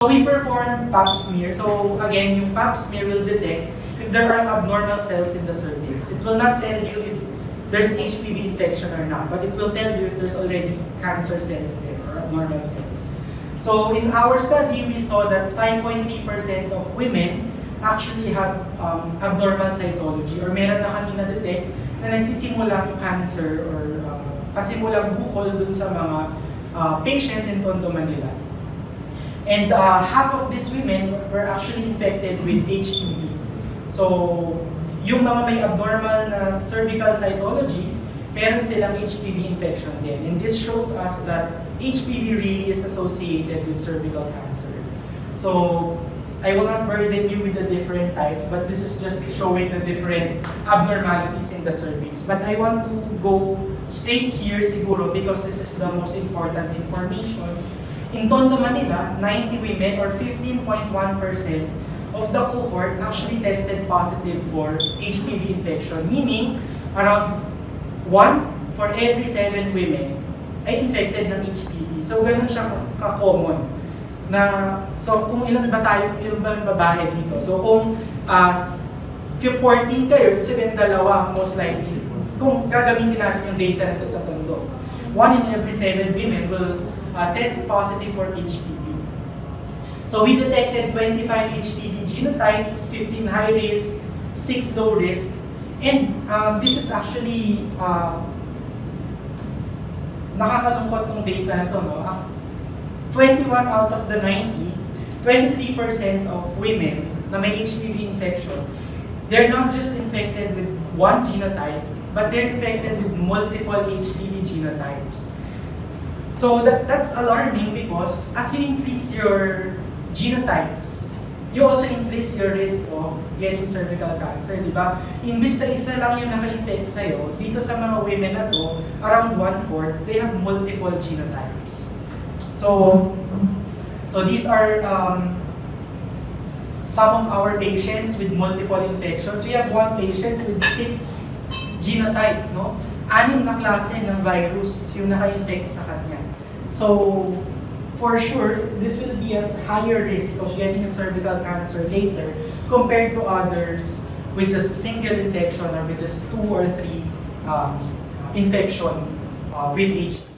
So we perform pap smear. So again, yung pap smear will detect if there are abnormal cells in the cervix. It will not tell you if there's HPV infection or not, but it will tell you if there's already cancer cells there or abnormal cells. So in our study, we saw that 5.3% of women actually have abnormal cytology or meron na kami na-detect na nagsisimulang cancer or pasimulang bukol dun sa mga patients in Tondo, Manila. And half of these women were actually infected with HPV. So, yung mga may abnormal na cervical cytology, meron silang HPV infection din. And this shows us that HPV really is associated with cervical cancer. So, I will not burden you with the different types, but this is just showing the different abnormalities in the cervix. But I want to go straight here siguro because this is the most important information. In Tondo, Manila, 90 women or 15.1% of the cohort actually tested positive for HPV infection, meaning around 1 for every 7 women ay infected ng HPV. So ganun siya ka-common. So kung ilan ba yung babae dito? So kung 14 kayo, sabihin dalawa most likely. Kung gagamitin natin yung data nito sa Tondo, 1 in every 7 women will test positive for HPV. So we detected 25 HPV genotypes, 15 high risk, 6 low risk, and this is actually nakakalungkot tong data na to, no? 21 out of the 90, 23% of women na may HPV infection, they're not just infected with one genotype, but they're infected with multiple HPV genotypes. So that's alarming because as you increase your genotypes, you also increase your risk of getting cervical cancer, di ba? Imbis na isa lang yung naka-infect sa'yo, dito sa mga women na to, around 1/4, they have multiple genotypes. So these are some of our patients with multiple infections. We have one patient with 6 genotypes, no? 6 na klase ng virus yung naka-infect sa kanya. So, for sure, this will be at higher risk of getting cervical cancer later compared to others with just single infection or with just 2 or 3 infection with HPV.